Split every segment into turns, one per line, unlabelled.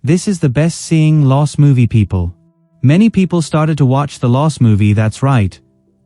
This is the best seeing Lost movie, people. Many people started to watch the Lost movie, that's right.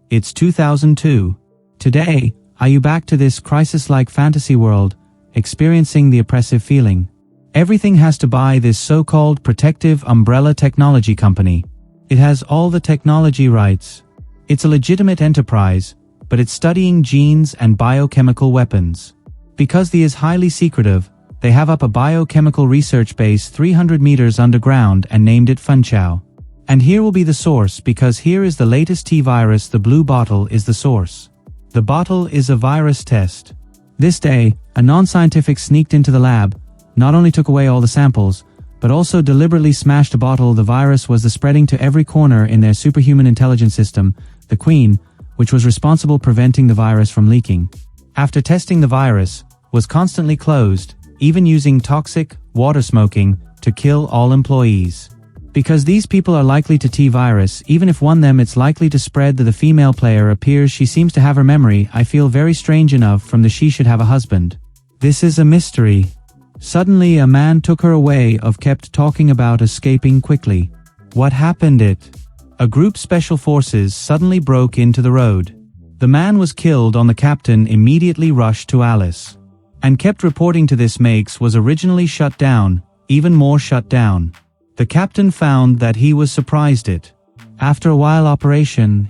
It's 2002. Today, are you back to this crisis-like fantasy world, experiencing the oppressive feeling? Everything has to buy this so-called protective umbrella technology company. It has all the technology rights. It's a legitimate enterprise, but it's studying genes and biochemical weapons. Because the is highly secretive, they have up a biochemical research base 300 meters underground and named it Funchao. And here will be the source, because here is the latest T-virus. The blue bottle is the source. The bottle is a virus test. This day, a non-scientific sneaked into the lab, not only took away all the samples, but also deliberately smashed a bottle. The virus was the spreading to every corner in their superhuman intelligence system, the Queen, which was responsible preventing the virus from leaking. After testing the virus, was constantly closed, even using toxic water smoking to kill all employees. Because these people are likely to T-virus, even if one them it's likely to spread. The female player appears. She seems to have her memory. I feel very strange enough from the she should have a husband. This is a mystery. Suddenly a man took her away. Kept talking about escaping quickly. What happened? A group special forces suddenly broke into the road. The man was killed on. The captain immediately rushed to Alice and kept reporting to this. Makes was originally shut down, even more shut down. The captain found that he was surprised it. After a while operation,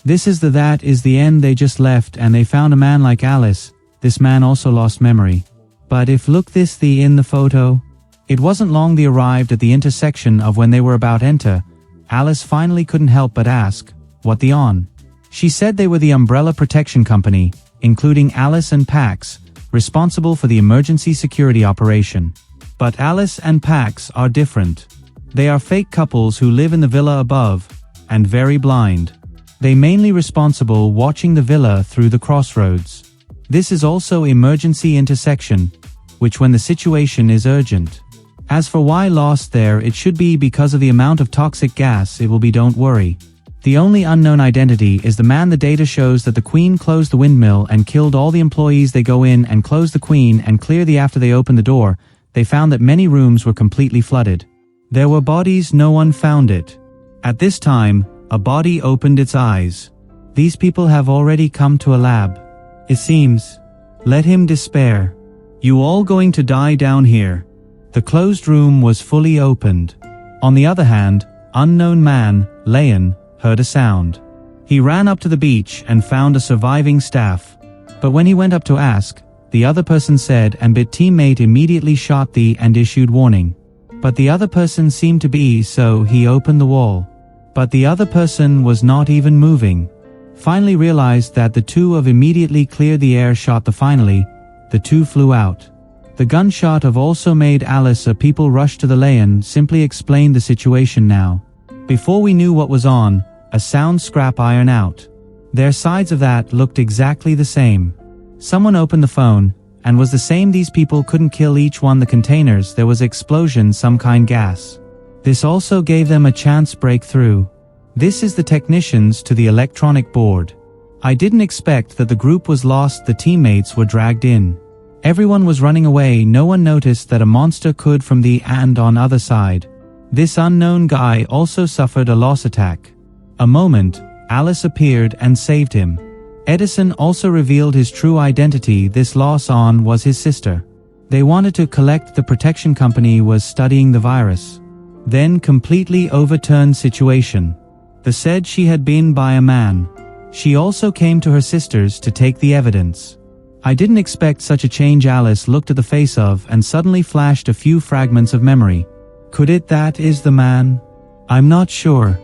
this is that is the end. They just left and they found a man like Alice. This man also lost memory. But if look this in the photo, it wasn't long they arrived at the intersection of when they were about enter. Alice finally couldn't help but ask, what the on? She said they were the umbrella protection company, including Alice and Pax, responsible for the emergency security operation. But Alice and Pax are different. They are fake couples who live in the villa above, and very blind. They mainly responsible watching the villa through the crossroads. This is also emergency intersection, which when the situation is urgent. As for why lost there, it should be because of the amount of toxic gas. It will be, don't worry. The only unknown identity is the man. The data shows that the Queen closed the windmill and killed all the employees. They go in and close the Queen and clear the after they open the door. They found that many rooms were completely flooded. There were bodies, no one found it. At this time, a body opened its eyes. These people have already come to a lab. It seems. Let him despair. You all going to die down here. The closed room was fully opened. On the other hand, unknown man, Leon, heard a sound. He ran up to the beach and found a surviving staff. But when he went up to ask, the other person said and bit teammate immediately shot and issued warning. But the other person seemed to be, so he opened the wall. But the other person was not even moving. Finally realized that the two of immediately cleared the air shot. Finally, the two flew out. The gunshot also made Alice. People rushed to the Leon, simply explained the situation now. Before we knew what was on, a sound scrap iron out. Their sides of that looked exactly the same. Someone opened the phone, and was the same. These people couldn't kill each one. The containers, there was explosion, some kind gas. This also gave them a chance breakthrough. This is the technicians to the electronic board. I didn't expect that the group was lost. The teammates were dragged in. Everyone was running away. No one noticed that a monster could from the and on other side. This unknown guy also suffered a loss attack. A moment, Alice appeared and saved him. Edison also revealed his true identity. This loss on was his sister. They wanted to collect. The protection company was studying the virus. Then completely overturned situation. They said she had been by a man. She also came to her sisters to take the evidence. I didn't expect such a change. Alice looked at the face of and suddenly flashed a few fragments of memory. Could it that is the man? I'm not sure.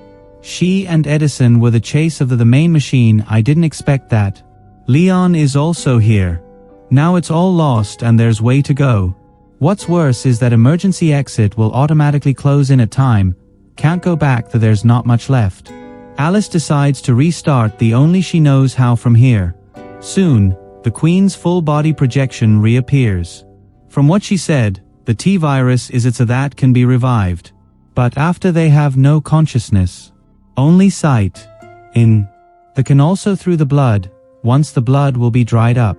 She and Edison were the chase of the main machine. I didn't expect that. Leon is also here. Now it's all lost and there's way to go. What's worse is that emergency exit will automatically close in at time. Can't go back. There's not much left. Alice decides to restart. The only she knows how from here. Soon, the Queen's full body projection reappears. From what she said, the T-virus is that can be revived. But after they have no consciousness. Only sight. They can also through the blood. Once the blood will be dried up.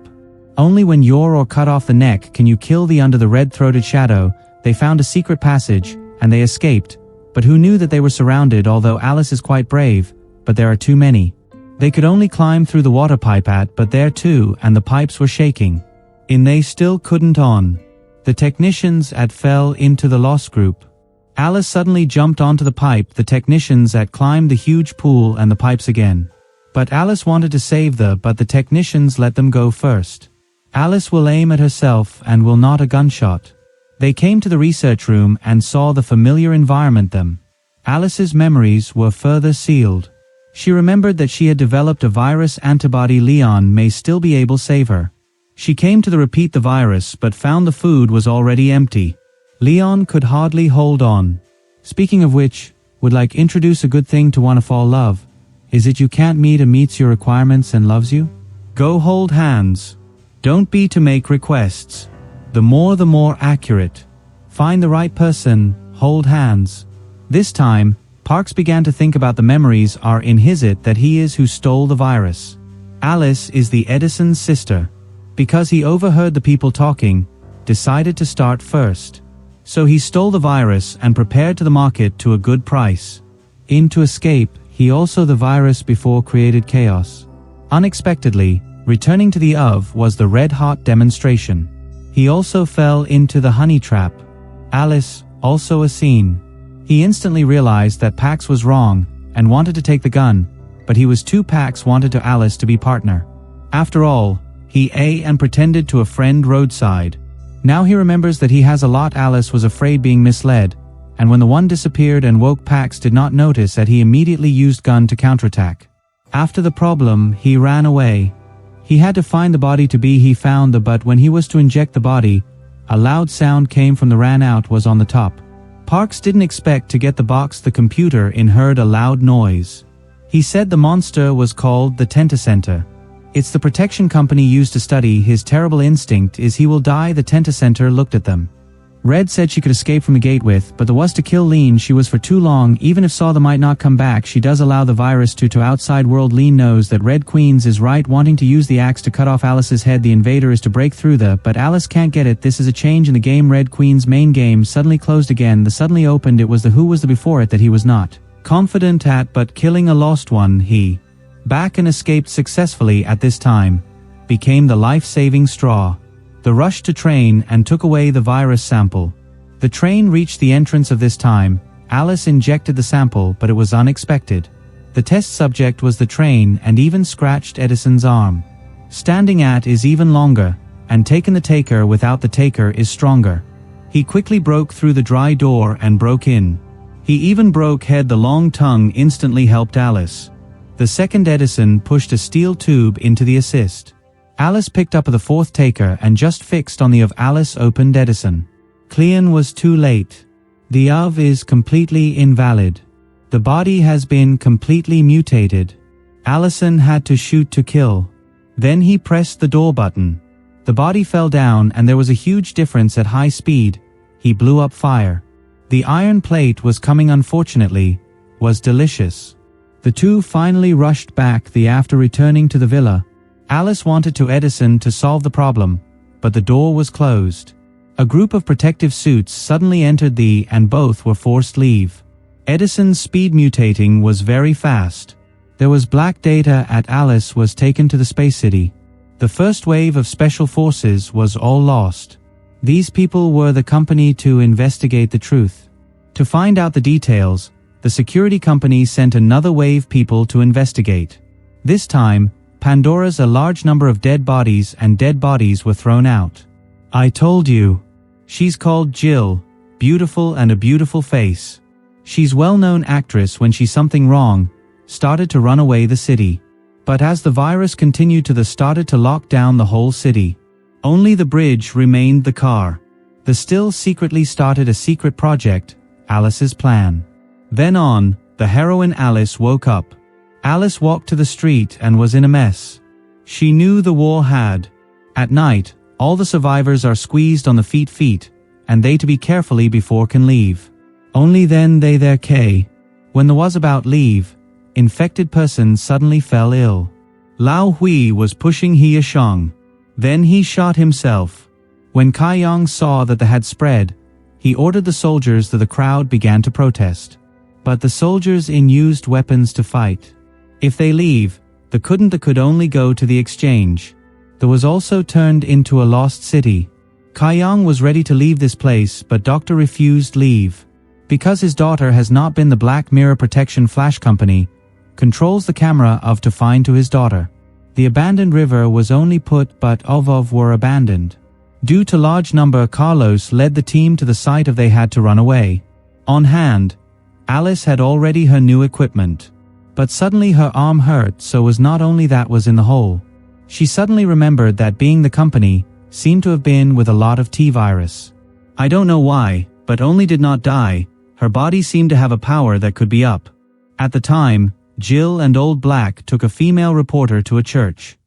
Only when you're or cut off the neck can you kill the under the red-throated shadow. They found a secret passage, and they escaped, but who knew that they were surrounded? Although Alice is quite brave, but there are too many. They could only climb through the water pipe but there too, and the pipes were shaking. They still couldn't on. The technicians fell into the lost group. Alice suddenly jumped onto the pipe. The technicians climbed the huge pool and the pipes again. But Alice wanted to save but the technicians let them go first. Alice will aim at herself and will not a gunshot. They came to the research room and saw the familiar environment them. Alice's memories were further sealed. She remembered that she had developed a virus antibody. Leon may still be able to save her. She came to repeat the virus but found the food was already empty. Leon could hardly hold on. Speaking of which, would like introduce a good thing to wanna fall love. Is it you can't meet a meets your requirements and loves you? Go hold hands. Don't be to make requests. The more accurate. Find the right person, hold hands. This time, Parks began to think about the memories are in his that he is who stole the virus. Alice is the Edison's sister. Because he overheard the people talking, decided to start first. So he stole the virus and prepared to the market to a good price. To escape, he also the virus before created chaos. Unexpectedly, returning to the was the red-hot demonstration. He also fell into the honey trap. Alice, also a scene. He instantly realized that Pax was wrong and wanted to take the gun, but he was too. Pax wanted to Alice to be partner. After all, he and pretended to a friend roadside. Now he remembers that he has a lot. Alice was afraid being misled, and when the one disappeared and woke, Pax did not notice that he immediately used gun to counterattack. After the problem, he ran away. He had to find the body to be he found but when he was to inject the body, a loud sound came from the ran out was on the top. Parks didn't expect to get the box. The computer heard a loud noise. He said the monster was called the Tentacenter. It's the protection company used to study his terrible instinct is he will die. The Tentacenter looked at them. Red said she could escape from the gate but the was to kill Lean. She was for too long. Even if saw the might not come back, she does allow the virus to outside world. Lean knows that Red Queens is right, wanting to use the axe to cut off Alice's head. The invader is to break through but Alice can't get it. This is a change in the game. Red Queen's main game suddenly closed again. The suddenly opened. It was the who was the before it that he was not confident but killing a lost one. He back and escaped successfully at this time. Became the life-saving straw. The rush to train and took away the virus sample. The train reached the entrance of this time. Alice injected the sample but it was unexpected. The test subject was the train and even scratched Edison's arm. Standing is even longer, and taken the taker without the taker is stronger. He quickly broke through the dry door and broke in. He even broke head. The long tongue instantly helped Alice. The second Edison pushed a steel tube into the assist. Alice picked up the fourth taker and just fixed on the of Alice opened Edison. Clean was too late. The of is completely invalid. The body has been completely mutated. Allison had to shoot to kill. Then he pressed the door button. The body fell down and there was a huge difference at high speed. He blew up fire. The iron plate was coming unfortunately, was delicious. The two finally rushed back after returning to the villa. Alice wanted to Edison to solve the problem, but the door was closed. A group of protective suits suddenly entered and both were forced leave. Edison's speed mutating was very fast. There was black data Alice was taken to the space city. The first wave of special forces was all lost. These people were the company to investigate the truth. To find out the details, the security company sent another wave people to investigate. This time, Pandora's a large number of dead bodies were thrown out. I told you. She's called Jill, beautiful and a beautiful face. She's well-known actress. When she's something wrong, started to run away the city. But as the virus continued started to lock down the whole city. Only the bridge remained. The car. The still secretly started a secret project, Alice's plan. Then the heroine Alice woke up. Alice walked to the street and was in a mess. She knew the war had. At night, all the survivors are squeezed on the feet, and they to be carefully before can leave. Only then they their K. When the was about leave, infected person suddenly fell ill. Lao Hui was pushing He Shang. Then he shot himself. When Kai Yang saw that the had spread, He ordered the soldiers that the crowd began to protest. But the soldiers used weapons to fight. If they leave, the could only go to the exchange. There was also turned into a lost city. Kaiyang was ready to leave this place, but Doctor refused leave. Because his daughter has not been the Black Mirror Protection Flash Company, controls the camera of to find to his daughter. The abandoned river was only put but of were abandoned. Due to large number, Carlos led the team to the site of they had to run away. On hand, Alice had already her new equipment. But suddenly her arm hurt, so was not only that was in the hole. She suddenly remembered that being the company seemed to have been with a lot of T-virus. I don't know why, but only did not die. Her body seemed to have a power that could be up. At the time, Jill and Old Black took a female reporter to a church.